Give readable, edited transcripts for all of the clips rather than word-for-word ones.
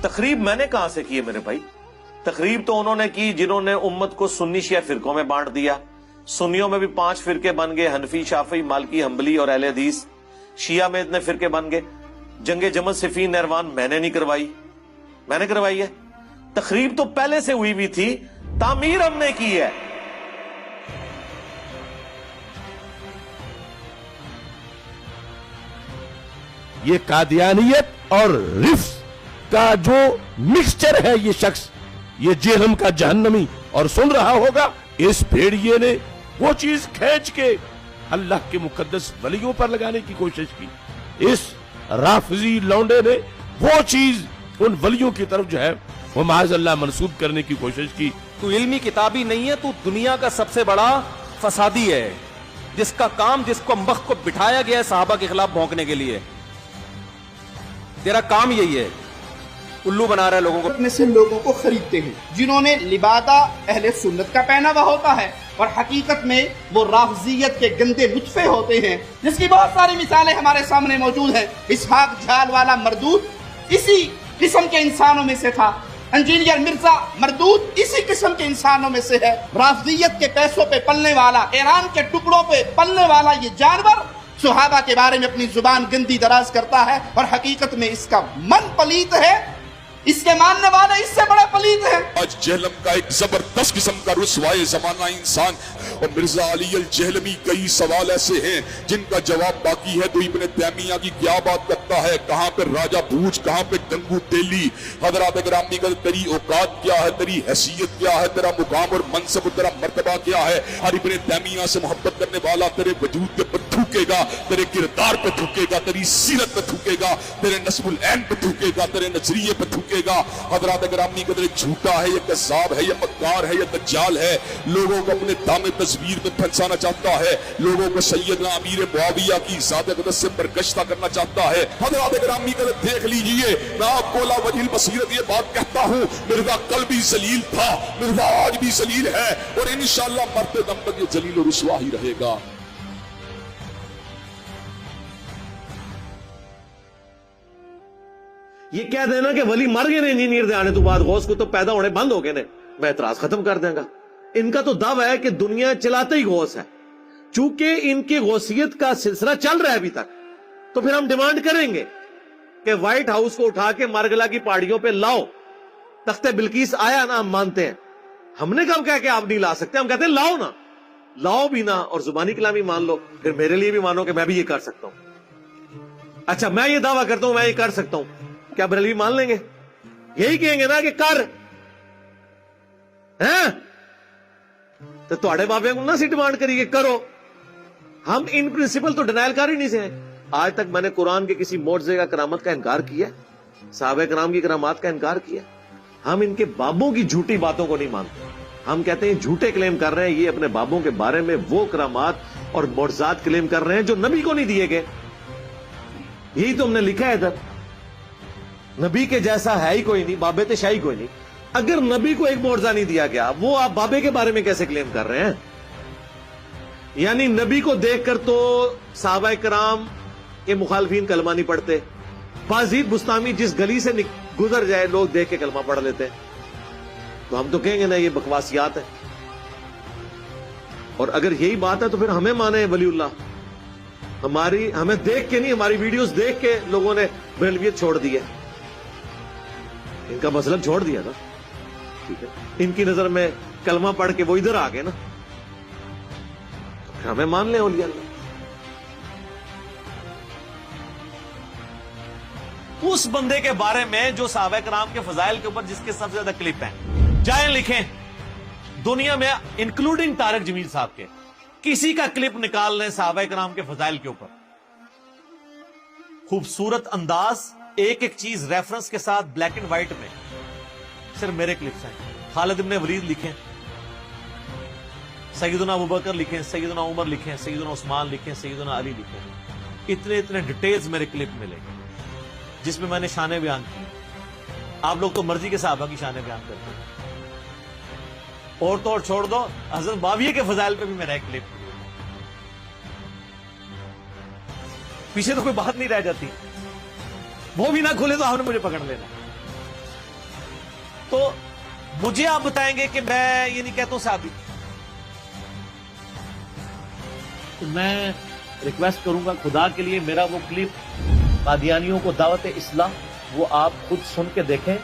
تقریب میں نے کہاں سے کی ہے میرے بھائی؟ تقریب تو انہوں نے کی جنہوں نے امت کو سنی شیعہ فرقوں میں بانٹ دیا. سنیوں میں بھی 5 فرقے بن گئے، حنفی، شافعی، مالکی، حنبلی اور اہل حدیث. شیعہ میں اتنے فرقے بن گئے. جنگ جمل، صفین، نہروان میں نے نہیں کروائی، میں نے کروائی ہے. تقریب تو پہلے سے ہوئی بھی تھی، تعمیر ہم نے کی ہے. یہ قادیانیت اور رفض کا جو مکسچر ہے، یہ شخص، یہ جہنم کا جہنمی، اور سن رہا ہوگا اس بھیڑیے نے وہ چیز کھینچ کے اللہ کے مقدس ولیوں پر لگانے کی کوشش کی. اس رافضی لونڈے نے وہ چیز ان ولیوں کی طرف جو ہے وہ معاذ اللہ منسوب کرنے کی کوشش کی. تو علمی کتابی نہیں ہے، تو دنیا کا سب سے بڑا فسادی ہے، جس کا کام، جس کو مخ کو بٹھایا گیا ہے صحابہ کے خلاف بھونکنے کے لیے. تیرا کام یہی ہے، الو بنا رہا ہے لوگوں کو. میں سے لوگوں کو خریدتے ہیں جنہوں نے لبادہ اہل سنت کا پہناوا ہوتا ہے، اور حقیقت میں وہ رافضیت کے گندے نطفے ہوتے ہیں، جس کی بہت ساری مثالیں ہمارے سامنے موجود ہیں. اسحاق جھال والا مردود اسی قسم کے انسانوں میں سے تھا. انجینئر مرزا مردود اسی قسم کے انسانوں میں سے ہے. رافضیت کے پیسوں پہ پلنے والا، ایران کے ٹکڑوں پہ پلنے والا یہ جانور صحابہ کے بارے میں اپنی زبان گندی دراز کرتا ہے، اور حقیقت میں اس کا من پلیت ہے، اس کے ماننے والے اس سے بڑے پلید ہیں. آج جہلم کا ایک زبردست قسم کا رسوائے زمانہ انسان، اور مرزا علی الجہلمی کئی سوال ایسے ہیں جن کا جواب باقی ہے. تو ابن تیمیہ کی کیا بات کرتا ہے، کہاں پہ راجہ بھوج، کہاں پہ گنگو تیلی. حضرات گرامی کا تیری اوقات کیا ہے، تیری حیثیت کیا ہے، تیرا مقام اور منصب، تیرا مرتبہ کیا ہے. اور ابن تیمیہ سے محبت کرنے والا تیرے وجود پہ تھوکے گا، تیرے کردار پہ تھوکے گا، تیری سیرت پہ تھوکے گا، تیرے نسب العین پہ تھوکے گا، تیرے نظریے پہ تھوکے گا. حضرات گرامی قدر جھوٹا ہے، یہ کذاب ہے، یہ مکار ہے، یہ دجال ہے. لوگوں کو اپنے دام تصویر میں پھنسانا چاہتا ہے، لوگوں کو سیدنا امیر معاویہ کی ذات اقدس سے برگشتہ کرنا چاہتا ہے. حضرات گرامی قدر دیکھ لیجئے، میں آپ کو لا وجہ البصیرت یہ بات کہتا ہوں، مرزا کل بھی ذلیل تھا، مرزا آج بھی ذلیل ہے، اور انشاءاللہ مرتے دم تک یہ ذلیل و رسوا ہی رہے گا. یہ کہہ دینا کہ ولی مر گئے نے انجینئر دے آنے تو بعد غوث کو تو پیدا ہونے بند ہو گئے نے، میں اعتراض ختم کر دیں گا. ان کا تو دعویٰ ہے کہ دنیا چلاتے ہی غوث ہے. چونکہ ان کی غوثیت کا سلسلہ چل رہا ہے ابھی تک، تو پھر ہم ڈیمانڈ کریں گے کہ وائٹ ہاؤس کو اٹھا کے مرگلا کی پہاڑیوں پہ لاؤ. تخت بلقیس آیا نا، ہم مانتے ہیں. ہم نے کب کہا کہ آپ نہیں لا سکتے، ہم کہتے ہیں لاؤ نا، لاؤ بھی نا، اور زبانی کلامی مان لو. پھر میرے لیے بھی مانو کہ میں بھی یہ کر سکتا ہوں. اچھا میں یہ دعویٰ کرتا ہوں میں یہ کر سکتا ہوں، کیا بریلوی مان لیں گے؟ یہی کہیں گے نا کہ کر ہیں تو تھوڑے بابے کو نہ سی ڈیمانڈ کریے کرو. ہم ان پرنسپل تو ڈینائل کر ہی نہیں سے ہیں. آج تک میں نے قرآن کے کسی معجزے کا کرامت کا انکار کیا، صحابہ کرام کی کرامات کا انکار کیا. ہم ان کے بابوں کی جھوٹی باتوں کو نہیں مانتے. ہم کہتے ہیں جھوٹے کلیم کر رہے ہیں، یہ اپنے بابوں کے بارے میں وہ کرامات اور معجزات کلیم کر رہے ہیں جو نبی کو نہیں دیے گئے. یہی تو ہم نے لکھا ہے ادھر. نبی کے جیسا ہے ہی کوئی نہیں، بابے تے شاہی کوئی نہیں. اگر نبی کو ایک معجزہ نہیں دیا گیا، وہ آپ بابے کے بارے میں کیسے کلیم کر رہے ہیں؟ یعنی نبی کو دیکھ کر تو صحابہ کرام کے مخالفین کلمہ نہیں پڑھتے. بازید بستامی جس گلی سے گزر جائے لوگ دیکھ کے کلمہ پڑھ لیتے. تو ہم تو کہیں گے نا یہ بکواسیات ہے. اور اگر یہی بات ہے تو پھر ہمیں مانے ولی اللہ. ہمیں دیکھ کے نہیں، ہماری ویڈیوز دیکھ کے لوگوں نے بریلویت چھوڑ دی ہے. ان کا مسلک چھوڑ دیا نا، ٹھیک ہے. ان کی نظر میں کلمہ پڑھ کے وہ ادھر آ گئے نا، تو ہمیں مان لیں اولیاء اللہ. اس بندے کے بارے میں جو صحابہ کرام کے فضائل کے اوپر جس کے سب سے زیادہ کلپ ہیں، جائیں لکھیں دنیا میں انکلوڈنگ طارق جمیل صاحب کے، کسی کا کلپ نکال لیں صحابہ کرام کے فضائل کے اوپر. خوبصورت انداز، ایک ایک چیز ریفرنس کے ساتھ، بلیک اینڈ وائٹ میں. صرف میرے کلپس ہیں. خالد ابن ولید لکھیں، سیدنا ابوبکر لکھیں، سیدنا عمر لکھیں، سیدنا عثمان لکھیں، سیدنا علی لکھیں. اتنے ڈیٹیلز میرے کلپ ملے جس میں میں نے شانیں بیان کی. آپ لوگ تو مرضی کے صحابہ کی شانیں بیان کرتے ہیں. اور تو اور چھوڑ دو، حضرت معاویہ کے فضائل پہ بھی میرا ایک کلپ. پیچھے تو کوئی بات نہیں رہ جاتی. وہ بھی نہ کھولے تو آپ نے مجھے پکڑ لینا. تو مجھے آپ بتائیں گے کہ میں یہ نہیں کہتا ہوں صحابی. تو میں ریکویسٹ کروں گا خدا کے لیے میرا وہ کلپ قادیانیوں کو دعوت اصلاح وہ آپ خود سن کے دیکھیں.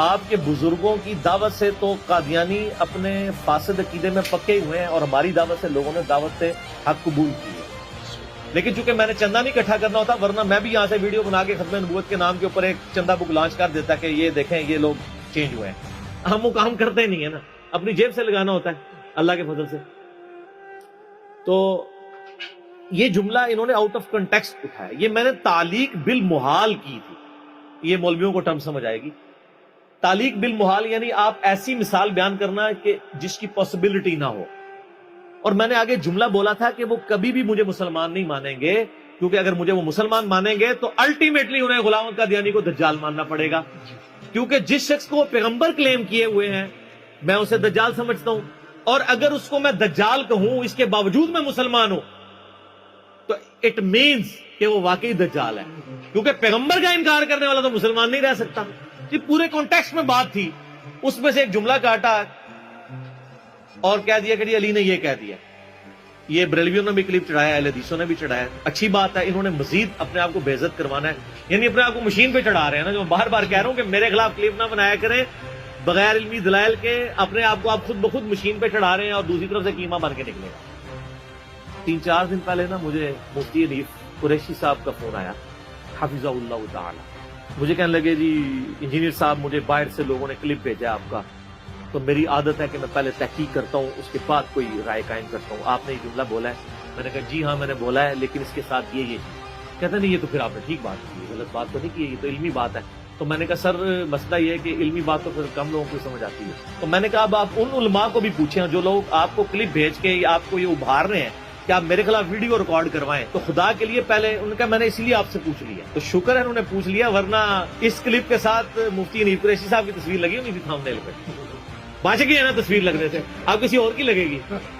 آپ کے بزرگوں کی دعوت سے تو قادیانی اپنے فاسد عقیدے میں پکے ہوئے ہیں اور ہماری دعوت سے لوگوں نے دعوت حق قبول کی ہے. لیکن چونکہ میں نے چندہ نہیں اکٹھا کرنا ہوتا ورنہ میں بھی یہاں سے ویڈیو بنا کے ختم نبوت کے نام کے اوپر ایک چندہ بک لانچ کر دیتا کہ یہ دیکھیں یہ لوگ چینج ہوئے ہیں. ہم وہ کام کرتے نہیں ہیں نا, اپنی جیب سے لگانا ہوتا ہے اللہ کے فضل سے. تو یہ جملہ انہوں نے آؤٹ آف کنٹیکسٹ اٹھایا. یہ میں نے تعلیق بالمحال کی تھی. یہ مولویوں کو ٹرم سمجھ آئے گی. تعلیق بالمحال یعنی آپ ایسی مثال بیان کرنا کہ جس کی پاسبلٹی نہ ہو. اور میں نے آگے جملہ بولا تھا کہ وہ کبھی بھی مجھے مسلمان نہیں مانیں گے, کیونکہ اگر مجھے وہ مسلمان مانیں گے تو الٹیمیٹلی انہیں غلام قادیانی کو دجال ماننا پڑے گا. کیونکہ جس شخص کو وہ پیغمبر کلیم کیے ہوئے ہیں میں اسے دجال سمجھتا ہوں, اور اگر اس کو میں دجال کہوں اس کے باوجود میں مسلمان ہوں تو اٹ مینز کہ وہ واقعی دجال ہے, کیونکہ پیغمبر کا انکار کرنے والا تو مسلمان نہیں رہ سکتا. یہ پورے کانٹیکسٹ میں بات تھی, اس میں سے ایک جملہ کاٹا اور کہہ دیا کہ جی علی نے یہ کہہ دیا. یہ بریلویوں نے بھی کلپ چڑھایا, اہل حدیثوں نے بھی چڑھایا. اچھی بات ہے, انہوں نے مزید اپنے آپ کو بے عزت کروانا ہے, یعنی اپنے آپ کو مشین پہ چڑھا رہے ہیں نا. جو بار بار کہہ رہا ہوں کہ میرے خلاف کلپ نہ بنایا کریں بغیر علمی دلائل کے, اپنے آپ کو آپ خود بخود مشین پہ چڑھا رہے ہیں اور دوسری طرف سے کیما بن کے نکلے گا. 3-4 دن پہلے نا مجھے مفتی حنیف قریشی صاحب کا فون آیا حفظہ اللہ تعالی. مجھے کہنے لگے جی انجینئر صاحب مجھے باہر سے لوگوں نے کلپ بھیجا آپ کا, تو میری عادت ہے کہ میں پہلے تحقیق کرتا ہوں اس کے بعد کوئی رائے قائم کرتا ہوں. آپ نے یہ جملہ بولا ہے. میں نے کہا جی ہاں میں نے بولا ہے, لیکن اس کے ساتھ یہ کہتا نہیں یہ تو پھر آپ نے ٹھیک بات کی, غلط بات تو نہیں کی, یہ تو علمی بات ہے. تو میں نے کہا سر مسئلہ یہ ہے کہ علمی بات تو پھر کم لوگوں کو سمجھ آتی ہے. تو میں نے کہا اب آپ ان علماء کو بھی پوچھیں جو لوگ آپ کو کلپ بھیج کے آپ کو یہ ابھار رہے ہیں کہ آپ میرے خلاف ویڈیو ریکارڈ کروائیں, تو خدا کے لیے پہلے ان کا میں نے اسی لیے آپ سے پوچھ لیا. تو شکر ہے انہوں نے پوچھ لیا, ورنہ اس کلپ کے ساتھ مفتی حنیف قریشی صاحب کی تصویر لگی ہونی تھی تھامنیل پہ. بچ گئی ہے نا تصویر لگنے سے, آپ کسی اور کی لگے گی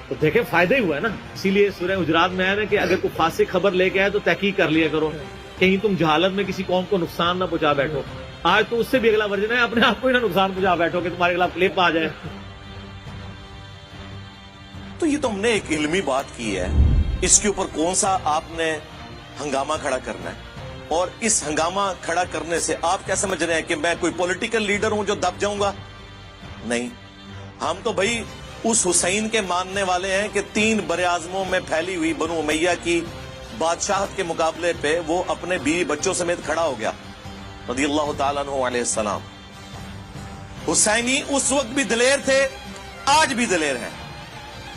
تو دیکھیں فائدہ ہی ہوا ہے نا. اسی لیے سورہ حجرات میں ہے نا کہ اگر کوئی فاسق خبر لے کے آئے تو تحقیق کر لیا کرو, کہیں تم جہالت میں کسی قوم کو نقصان نہ پہنچا بیٹھو. آج تو اس سے بھی اگلا ورژن ہے, اپنے آپ کو ہی نہ نقصان پہنچا بیٹھو کہ تمہارے خلاف کلپ آ جائے. تو یہ تو ہم نے ایک علمی بات کی ہے, اس کے اوپر کون سا آپ نے ہنگامہ کھڑا کرنا ہے, اور اس ہنگامہ کھڑا کرنے سے آپ کیا سمجھ رہے ہیں کہ میں کوئی پولیٹیکل لیڈر ہوں جو دب جاؤں گا؟ نہیں, ہم تو بھائی اس حسین کے ماننے والے ہیں کہ 3 براعظموں میں پھیلی ہوئی بنو امیہ کی بادشاہت کے مقابلے پہ وہ اپنے بیوی بچوں سمیت کھڑا ہو گیا رضی اللہ تعالیٰ عنہ علیہ السلام. حسینی اس وقت بھی دلیر تھے, آج بھی دلیر ہیں,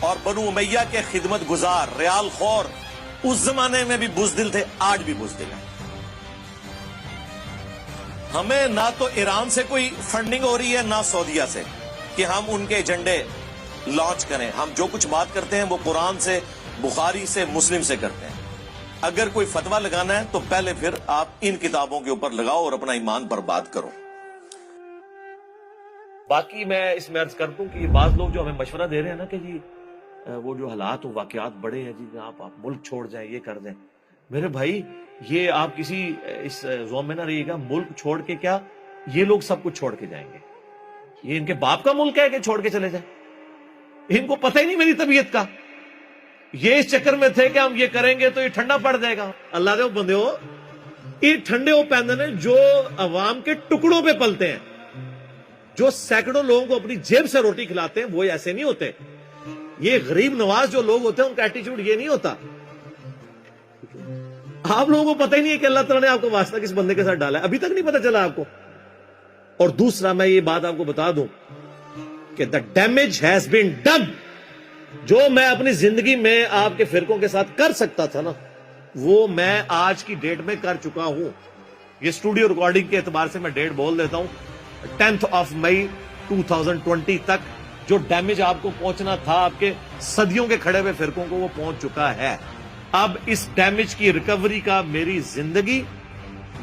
اور بنو امیہ کے خدمت گزار ریال خور اس زمانے میں بھی بزدل تھے, آج بھی بزدل ہیں. ہمیں نہ تو ایران سے کوئی فنڈنگ ہو رہی ہے نہ سعودیہ سے کہ ہم ان کے ایجنڈے لانچ کریں. ہم جو کچھ بات کرتے ہیں وہ قرآن سے, بخاری سے, مسلم سے کرتے ہیں. اگر کوئی فتویٰ لگانا ہے تو پہلے پھر آپ ان کتابوں کے اوپر لگاؤ اور اپنا ایمان برباد کرو. باقی میں اس میں عرض کر دوں کہ یہ بعض لوگ جو ہمیں مشورہ دے رہے ہیں نا کہ جی وہ جو حالات و واقعات بڑے ہیں جی آپ ملک چھوڑ جائیں, یہ کر دیں. میرے بھائی یہ آپ کسی اس زوم میں نہ رہیے گا, ملک چھوڑ کے کیا یہ لوگ سب کچھ چھوڑ کے جائیں گے. یہ ان کے باپ کا ملک ہے کہ چھوڑ کے چلے جائیں, ان کو پتہ ہی نہیں میری طبیعت کا. یہ اس چکر میں تھے کہ ہم یہ کریں گے تو یہ ٹھنڈا پڑ جائے گا. اللہ دے بندے ہو, یہ ٹھنڈے ہو پیندے نے جو عوام کے ٹکڑوں پہ پلتے ہیں, جو سینکڑوں لوگوں کو اپنی جیب سے روٹی کھلاتے ہیں, وہ ایسے نہیں ہوتے. یہ غریب نواز جو لوگ ہوتے ہیں ان کا ایٹیچیوڈ یہ نہیں ہوتا. آپ لوگوں کو پتہ ہی نہیں ہے کہ اللہ تعالیٰ نے آپ کو واسطہ کس بندے کے ساتھ ڈالا ہے, ابھی تک نہیں پتہ چلا آپ کو. اور دوسرا میں یہ بات آپ کو بتا دوں کہ the damage has been done. جو میں اپنی زندگی میں آپ کے فرقوں کے ساتھ کر سکتا تھا نا, وہ میں آج کی ڈیٹ میں کر چکا ہوں. یہ اسٹوڈیو ریکارڈنگ کے اعتبار سے میں ڈیٹ بول دیتا ہوں, 10 مئی 2020 تک جو ڈیمیج آپ کو پہنچنا تھا آپ کے صدیوں کے کھڑے ہوئے فرقوں کو, وہ پہنچ چکا ہے. اب اس ڈیمیج کی ریکوری کا میری زندگی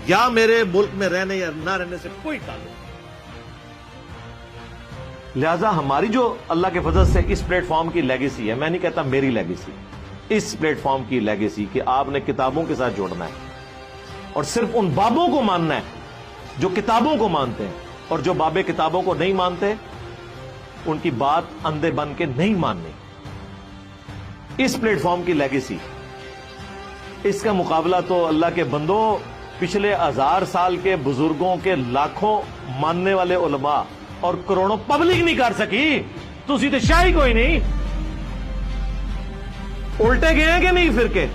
یا میرے ملک میں رہنے یا نہ رہنے سے کوئی تعلق نہیں. لہذا ہماری جو اللہ کے فضل سے اس پلیٹ فارم کی لیگیسی ہے, میں نہیں کہتا میری لیگیسی, اس پلیٹ فارم کی لیگیسی کہ آپ نے کتابوں کے ساتھ جوڑنا ہے اور صرف ان بابوں کو ماننا ہے جو کتابوں کو مانتے ہیں, اور جو باب کتابوں کو نہیں مانتے ان کی بات اندھے بن کے نہیں ماننی. اس پلیٹ فارم کی لیگیسی, اس کا مقابلہ تو اللہ کے بندوں پچھلے 1000 سال کے بزرگوں کے لاکھوں ماننے والے علماء اور کروڑوں پبلک نہیں کر سکی. تسی تو شاہی کوئی نہیں. الٹے گئے ہیں کہ نہیں فرقے؟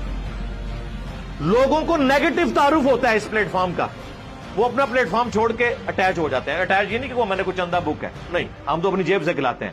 لوگوں کو نیگیٹو تعارف ہوتا ہے اس پلیٹ فارم کا, وہ اپنا پلیٹ فارم چھوڑ کے اٹیچ ہو جاتے ہیں. اٹیچ یہ نہیں کہ وہ میں نے کچھ چندہ بک ہے, نہیں, ہم تو اپنی جیب سے کھلاتے ہیں.